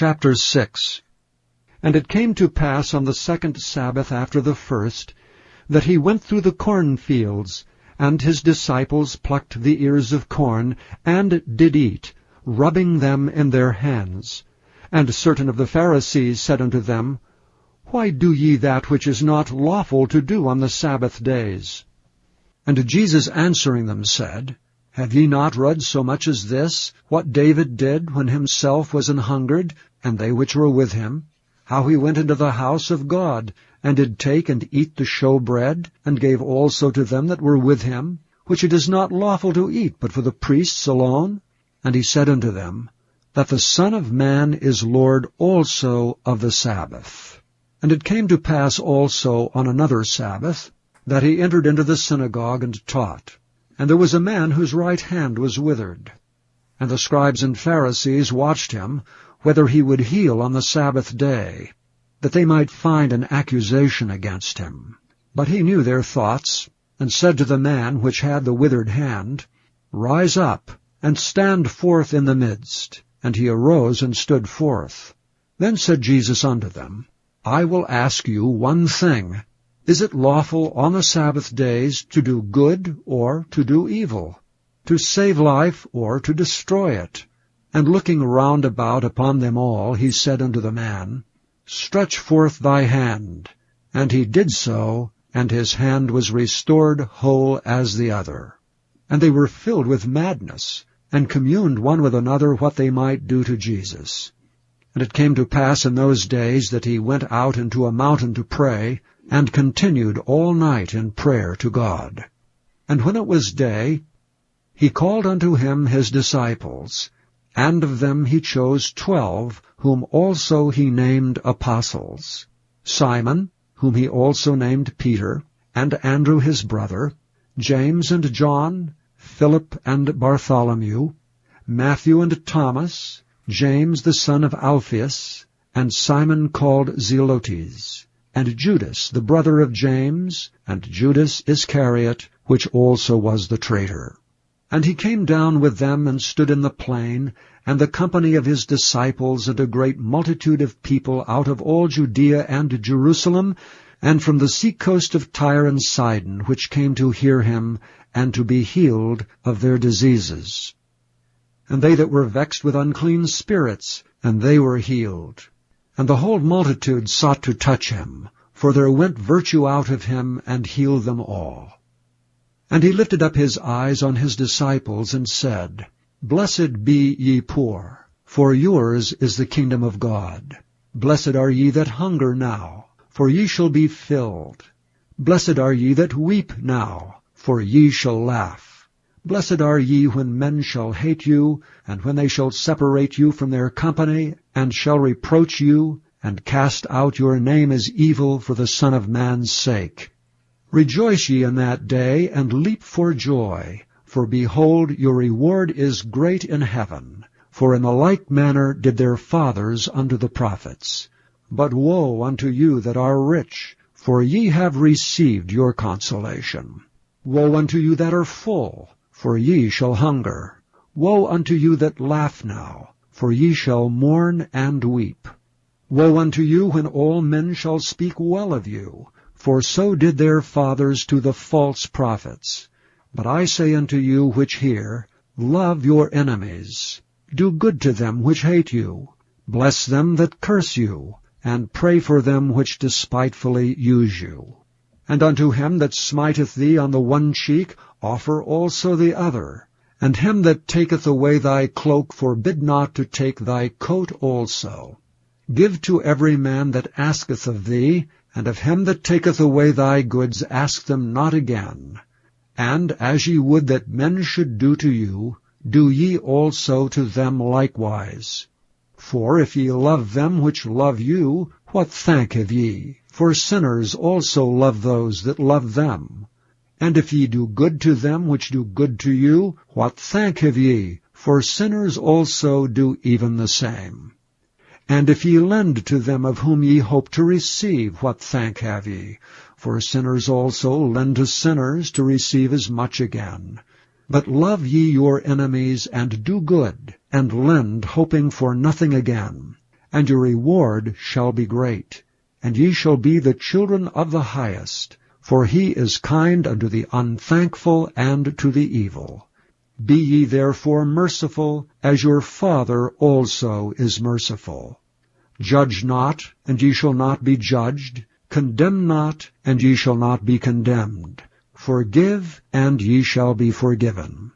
Chapter 6. And it came to pass on the second Sabbath after the first, that he went through the cornfields, and his disciples plucked the ears of corn, and did eat, rubbing them in their hands. And certain of the Pharisees said unto them, Why do ye that which is not lawful to do on the Sabbath days? And Jesus answering them said, Have ye not read so much as this, what David did when himself was an hungered, and they which were with him? How he went into the house of God, and did take and eat the showbread, and gave also to them that were with him, which it is not lawful to eat but for the priests alone? And he said unto them, That the Son of Man is Lord also of the Sabbath. And it came to pass also on another Sabbath, that he entered into the synagogue and taught. And there was a man whose right hand was withered. And the scribes and Pharisees watched him, whether he would heal on the Sabbath day, that they might find an accusation against him. But he knew their thoughts, and said to the man which had the withered hand, Rise up, and stand forth in the midst. And he arose and stood forth. Then said Jesus unto them, I will ask you one thing. Is it lawful on the Sabbath days to do good or to do evil, to save life or to destroy it? And looking round about upon them all, he said unto the man, Stretch forth thy hand. And he did so, and his hand was restored whole as the other. And they were filled with madness, and communed one with another what they might do to Jesus. And it came to pass in those days that he went out into a mountain to pray, and continued all night in prayer to God. And when it was day, he called unto him his disciples, and of them he chose 12, whom also he named apostles, Simon, whom he also named Peter, and Andrew his brother, James and John, Philip and Bartholomew, Matthew and Thomas, James the son of Alphaeus, and Simon called Zelotes, and Judas the brother of James, and Judas Iscariot, which also was the traitor. And he came down with them and stood in the plain, and the company of his disciples and a great multitude of people out of all Judea and Jerusalem, and from the sea-coast of Tyre and Sidon, which came to hear him, and to be healed of their diseases. And they that were vexed with unclean spirits, and they were healed. And the whole multitude sought to touch him, for there went virtue out of him, and healed them all. And he lifted up his eyes on his disciples, and said, Blessed be ye poor, for yours is the kingdom of God. Blessed are ye that hunger now, for ye shall be filled. Blessed are ye that weep now, for ye shall laugh. Blessed are ye when men shall hate you, and when they shall separate you from their company, and shall reproach you, and cast out your name as evil for the Son of Man's sake. Rejoice ye in that day, and leap for joy, for behold, your reward is great in heaven. For in the like manner did their fathers unto the prophets. But woe unto you that are rich, for ye have received your consolation. Woe unto you that are full, for ye shall hunger. Woe unto you that laugh now, for ye shall mourn and weep. Woe unto you when all men shall speak well of you, for so did their fathers to the false prophets. But I say unto you which hear, Love your enemies, do good to them which hate you, bless them that curse you, and pray for them which despitefully use you. And unto him that smiteth thee on the one cheek offer also the other, and him that taketh away thy cloak forbid not to take thy coat also. Give to every man that asketh of thee, and of him that taketh away thy goods ask them not again. And as ye would that men should do to you, do ye also to them likewise. For if ye love them which love you, what thank have ye? For sinners also love those that love them. And if ye do good to them which do good to you, what thank have ye? For sinners also do even the same. And if ye lend to them of whom ye hope to receive, what thank have ye? For sinners also lend to sinners to receive as much again. But love ye your enemies, and do good, and lend, hoping for nothing again. and your reward shall be great. And ye shall be the children of the highest, for he is kind unto the unthankful and to the evil. Be ye therefore merciful, as your Father also is merciful. Judge not, and ye shall not be judged. Condemn not, and ye shall not be condemned. Forgive, and ye shall be forgiven.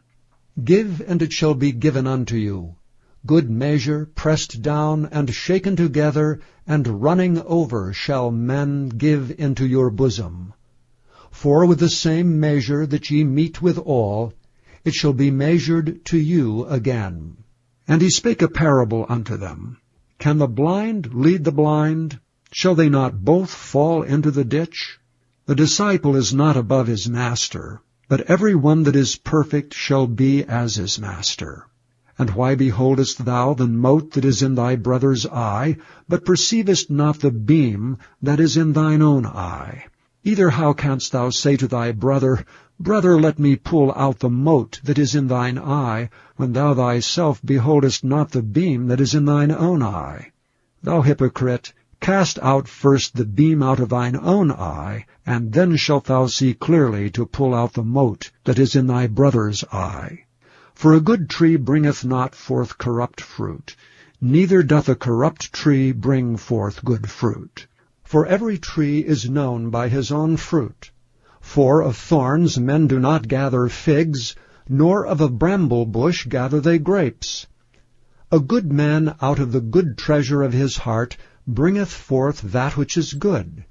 Give, and it shall be given unto you. Good measure, pressed down, and shaken together, and running over shall men give into your bosom. For with the same measure that ye mete withal, it shall be measured to you again. And he spake a parable unto them. Can the blind lead the blind? Shall they not both fall into the ditch? The disciple is not above his master, but every one that is perfect shall be as his master. And why beholdest thou the mote that is in thy brother's eye, but perceivest not the beam that is in thine own eye? Either how canst thou say to thy brother, Brother, let me pull out the mote that is in thine eye, when thou thyself beholdest not the beam that is in thine own eye? Thou hypocrite, cast out first the beam out of thine own eye, and then shalt thou see clearly to pull out the mote that is in thy brother's eye. For a good tree bringeth not forth corrupt fruit, neither doth a corrupt tree bring forth good fruit. For every tree is known by his own fruit. For of thorns men do not gather figs, nor of a bramble bush gather they grapes. A good man out of the good treasure of his heart bringeth forth that which is good,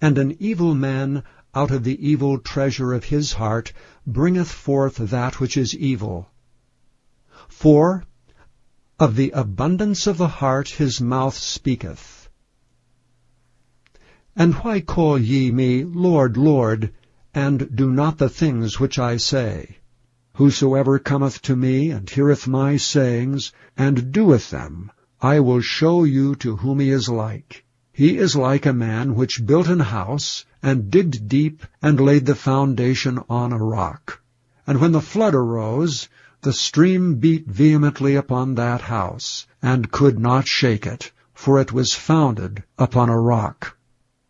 and an evil man out of the evil treasure of his heart bringeth forth that which is evil. For of the abundance of the heart his mouth speaketh. And why call ye me, Lord, Lord, and do not the things which I say? Whosoever cometh to me, and heareth my sayings, and doeth them, I will show you to whom he is like. He is like a man which built an house, and digged deep, and laid the foundation on a rock. And when the flood arose, the stream beat vehemently upon that house, and could not shake it, for it was founded upon a rock.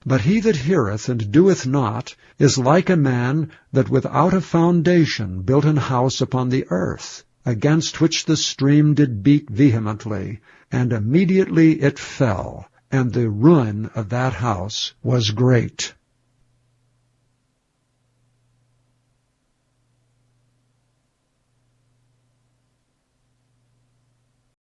But he that heareth and doeth not is like a man that without a foundation built an house upon the earth, against which the stream did beat vehemently, and immediately it fell, and the ruin of that house was great.